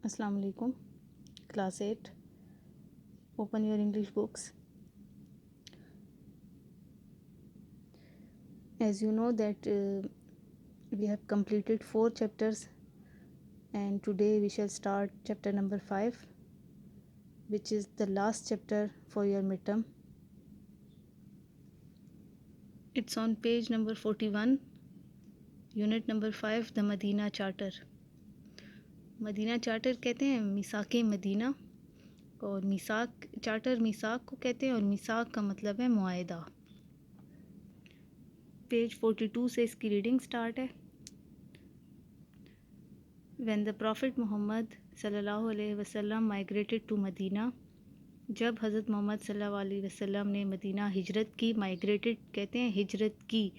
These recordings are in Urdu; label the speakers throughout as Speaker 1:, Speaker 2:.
Speaker 1: السلام علیکم. Class 8. Open your English books. As you know that we have completed 4 chapters, and today we shall start chapter number 5, which is the last chapter for your midterm. It's on page number 41, unit number 5, the Medina Charter. Medina charter کہتے ہیں میثاق مدینہ، اور میثاق چارٹر میثاق کو کہتے ہیں، اور میثاق کا مطلب ہے معاہدہ. پیج 42 سے اس کی ریڈنگ سٹارٹ ہے. When the Prophet Muhammad صلی اللہ علیہ وسلم migrated to مدینہ، جب حضرت محمد صلی اللہ علیہ وسلم نے مدینہ ہجرت کی. migrated کہتے ہیں ہجرت کی.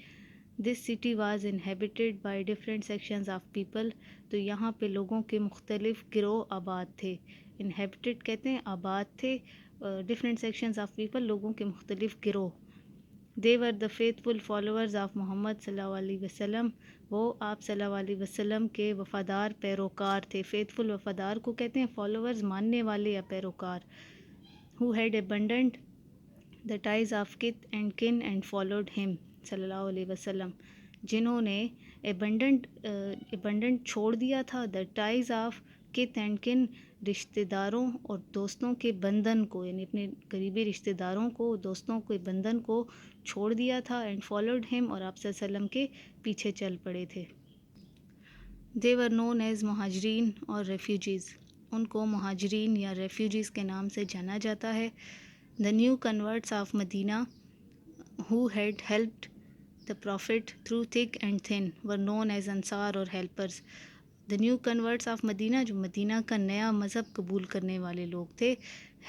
Speaker 1: This city was inhabited by different sections of people. تو یہاں پہ لوگوں کے مختلف گروہ آباد تھے. inhabited کہتے ہیں آباد تھے. different sections of people لوگوں کے مختلف گروہ. They were the faithful followers of محمد صلی اللہ علیہ وسلم. وہ آپ صلی اللہ علیہ وسلم کے وفادار پیروکار تھے. faithful وفادار کو کہتے ہیں followers ماننے والے یا پیروکار. Who had abandoned the ties of kith and kin and followed him صلی اللہ علیہ وسلم. جنہوں نے abandoned چھوڑ دیا تھا the ties of kith and kin رشتہ داروں اور دوستوں کے بندھن کو، یعنی اپنے قریبی رشتہ داروں کو، دوستوں کے بندھن کو چھوڑ دیا تھا. and followed him اور آپ صلی اللہ علیہ وسلم کے پیچھے چل پڑے تھے. they were known as مہاجرین اور refugees. ان کو مہاجرین یا ریفیوجیز کے نام سے جانا جاتا ہے. The new converts of Medina who had helped the Prophet through thick and thin were known as Ansar or helpers. The new converts of Medina جو مدینہ کا نیا مذہب قبول کرنے والے لوگ تھے.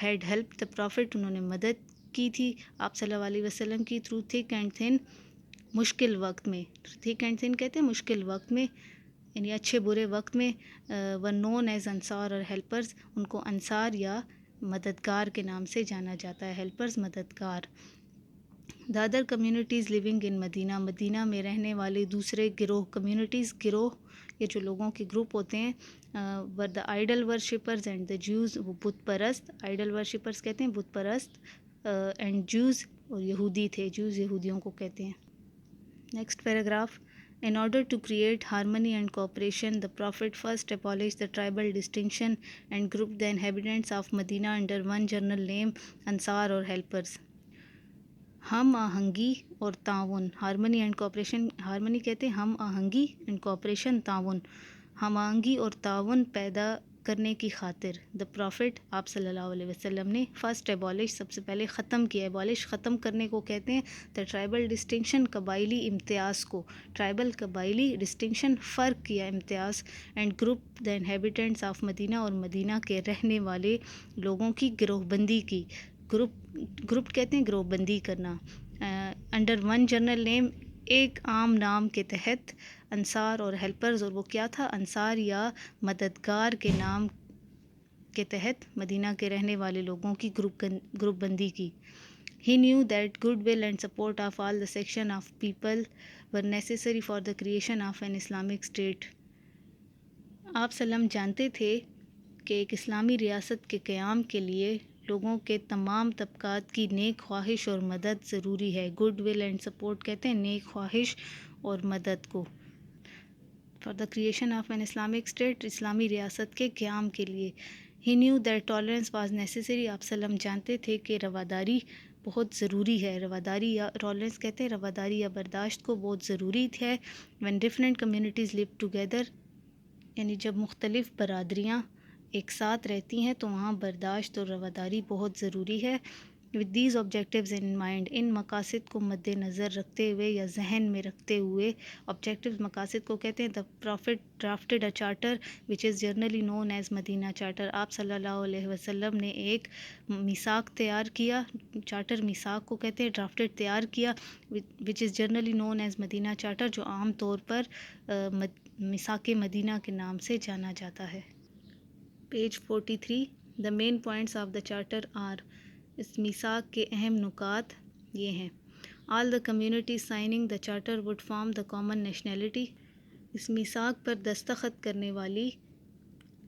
Speaker 1: had helped the Prophet انہوں نے مدد کی تھی آپ صلی اللہ علیہ وسلم کی. through thick and thin مشکل وقت میں. thick and thin کہتے ہیں مشکل وقت میں، یعنی اچھے برے وقت میں. were known as Ansar اور helpers ان کو انصار یا مددگار کے نام سے جانا جاتا ہے. ہیلپرز مددگار. the other communities living in مدینہ مدینہ میں رہنے والے دوسرے گروہ. کمیونٹیز گروہ یہ جو لوگوں کے گروپ ہوتے ہیں. were the idol worshippers and the Jews وہ بت پرست. idol worshippers کہتے ہیں بت پرست. and Jews اور یہودی تھے. Jews یہودیوں کو کہتے ہیں. Next paragraph. In order to create harmony and cooperation, the Prophet first abolished the tribal distinction and grouped the inhabitants of Medina under one general name, Ansar or helpers. ہم آہنگی اور تعاون. Harmony and cooperation. ہارمنی کہتے ہیں ہم آہنگی اینڈ کوآپریشن تعاون. ہم آہنگی اور تعاون پیدا کرنے کی خاطر دا پروفٹ آپ صلی اللہ علیہ وسلم نے فرسٹ ایبالش سب سے پہلے ختم کیا. ایبالش ختم کرنے کو کہتے ہیں دا ٹرائبل ڈسٹنکشن قبائلی امتیاز کو. ٹرائبل قبائلی ڈسٹنکشن فرق کیا امتیاز. And group the inhabitants of Medina اور مدینہ کے رہنے والے لوگوں کی گروہ بندی کی. گروپ کہتے ہیں گروہ بندی کرنا. انڈر ون جنرل نیم ایک عام نام کے تحت. انصار اور ہیلپرز اور وہ کیا تھا انصار یا مددگار کے نام کے تحت مدینہ کے رہنے والے لوگوں کی گروپ بندی کی. He knew that goodwill and support of all the section of people were necessary for the creation of an Islamic state. آپ سلم جانتے تھے کہ ایک اسلامی ریاست کے قیام کے لیے لوگوں کے تمام طبقات کی نیک خواہش اور مدد ضروری ہے. گڈ ول اینڈ سپورٹ کہتے ہیں نیک خواہش اور مدد کو. For the creation of an Islamic state اسلامی ریاست کے قیام کے لیے. He knew that tolerance was necessary. آپ سلم جانتے تھے کہ رواداری بہت ضروری ہے. رواداری یا ٹالرنس کہتے ہیں رواداری یا برداشت کو بہت ضروری ہے. When different communities live together یعنی جب مختلف برادریاں ایک ساتھ رہتی ہیں تو وہاں برداشت اور رواداری بہت ضروری ہے. with these objectives in mind ان مقاصد کو مد نظر رکھتے ہوئے یا ذہن میں رکھتے ہوئے. objectives مقاصد کو کہتے ہیں the prophet drafted a charter which is generally known as Medina charter. آپ صلی اللہ علیہ وسلم نے ایک میثاق تیار کیا. چارٹر میثاق کو کہتے ہیں. drafted تیار کیا which is generally known as Medina charter جو عام طور پر میثاق مدینہ کے نام سے جانا جاتا ہے. Page 43. the main points of the charter are اس میثاق کے اہم نکات یہ ہیں. all the communities signing the charter would form the common nationality. اس میثاق پر دستخط کرنے والی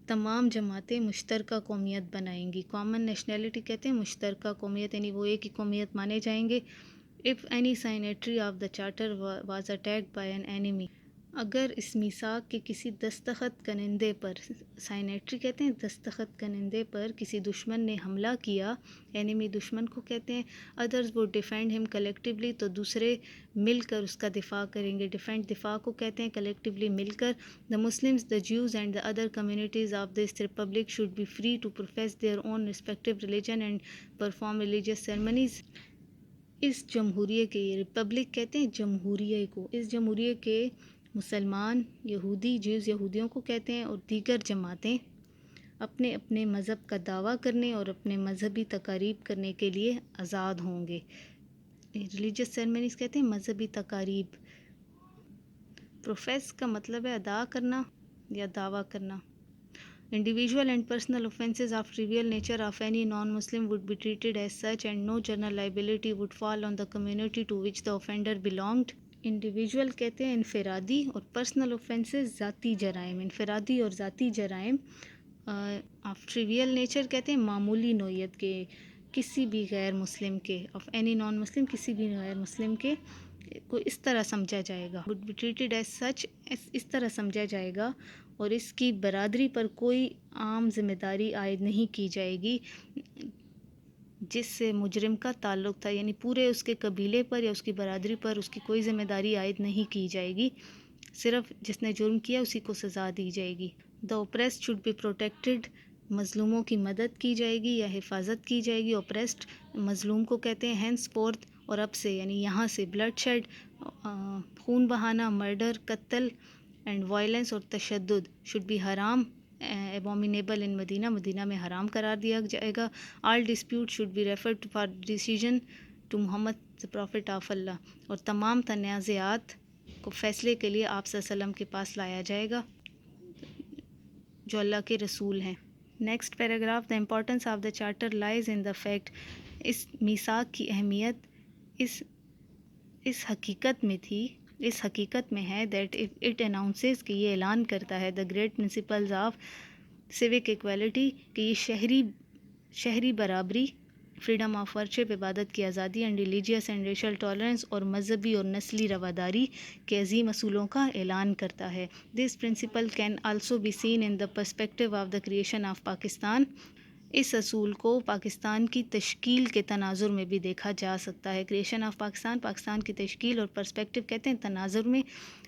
Speaker 1: تمام جماعتیں مشترکہ قومیت بنائیں گی. کامن نیشنلٹی کہتے ہیں مشترکہ قومیت، یعنی وہ ایک ہی قومیت مانے جائیں گے. If any signatory of the charter was attacked by an enemy، اگر اس میثاق کے کسی دستخط کنندے پر، سائنیٹری کہتے ہیں دستخط کنندے پر، کسی دشمن نے حملہ کیا، انیمی دشمن کو کہتے ہیں. others would defend him collectively، تو دوسرے مل کر اس کا دفاع کریں گے. ڈیفینڈ دفاع کو کہتے ہیں collectively مل کر. the Muslims، the Jews and the other communities of this republic should be free to profess their own respective religion and perform religious ceremonies. اس جمہوریہ کے، یہ ریپبلک کہتے ہیں جمہوریہ کو، اس جمہوریہ کے مسلمان، یہودی، جیوز یہودیوں کو کہتے ہیں، اور دیگر جماعتیں اپنے اپنے مذہب کا دعویٰ کرنے اور اپنے مذہبی تقاریب کرنے کے لیے آزاد ہوں گے. ریلیجیس سیرمنیز کہتے ہیں مذہبی تقاریب. پروفیس کا مطلب ہے ادا کرنا یا دعویٰ کرنا. Individual and personal offences of trivial nature of any non-Muslim would be treated as such and no general liability would fall on the community to which the offender belonged. Individual کہتے ہیں انفرادی، اور personal offences ذاتی جرائم. انفرادی اور ذاتی جرائم of trivial nature کہتے ہیں معمولی نوعیت کے، کسی بھی غیر مسلم کے، of any non-Muslim کسی بھی غیر مسلم کے کو اس طرح سمجھا جائے گا. would be treated as such، اس طرح سمجھا جائے گا، اور اس کی برادری پر کوئی عام ذمہ داری عائد نہیں کی جائے گی جس سے مجرم کا تعلق تھا، یعنی پورے اس کے قبیلے پر یا اس کی برادری پر اس کی کوئی ذمہ داری عائد نہیں کی جائے گی، صرف جس نے جرم کیا اسی کو سزا دی جائے گی. the oppressed should be protected، مظلوموں کی مدد کی جائے گی یا حفاظت کی جائے گی. oppressed مظلوم کو کہتے ہیں. henceforth، اور اب سے یعنی یہاں سے. bloodshed خون بہانا. murder قتل. اینڈ وائلنس اور تشدد should be حرام، abominable in مدینہ، مدینہ میں حرام قرار دیا جائے گا. all dispute should be referred for decision to Muhammad the prophet of Allah، اور تمام تنازعات کو فیصلے کے لیے آپ صلی اللہ علیہ وسلم کے پاس لایا جائے گا جو اللہ کے رسول ہیں. Next paragraph. the importance of the charter lies in the fact، اس میثاق کی اہمیت اس حقیقت میں تھی، اس حقیقت میں ہے that it announces کہ یہ اعلان کرتا ہے the great principles of civic equality کہ یہ شہری برابری، freedom of worship عبادت کی آزادی، and religious and racial tolerance اور مذہبی اور نسلی رواداری کے عظیم اصولوں کا اعلان کرتا ہے. this principle can also be seen in the perspective of the creation of Pakistan، اس اصول کو پاکستان کی تشکیل کے تناظر میں بھی دیکھا جا سکتا ہے. کریشن آف پاکستان، پاکستان کی تشکیل، اور پرسپیکٹو کہتے ہیں تناظر میں.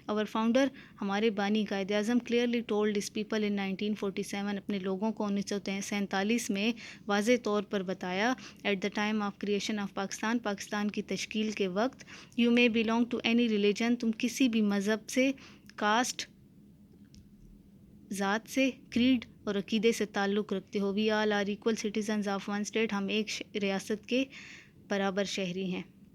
Speaker 1: اور فاؤنڈر، ہمارے بانی Quaid Azam, clearly told his people in 1947، اپنے لوگوں کو 1947 میں واضح طور پر بتایا. At the time of creation of Pakistan, Pakistan کی تشکیل کے وقت، you may belong to any religion, تم کسی بھی مذہب سے، کاسٹ ذات سے، کریڈ اور عقیدے سے تعلق رکھتے ہو. We all are equal citizens of one state, ہم ایک ریاست کے برابر شہری ہیں.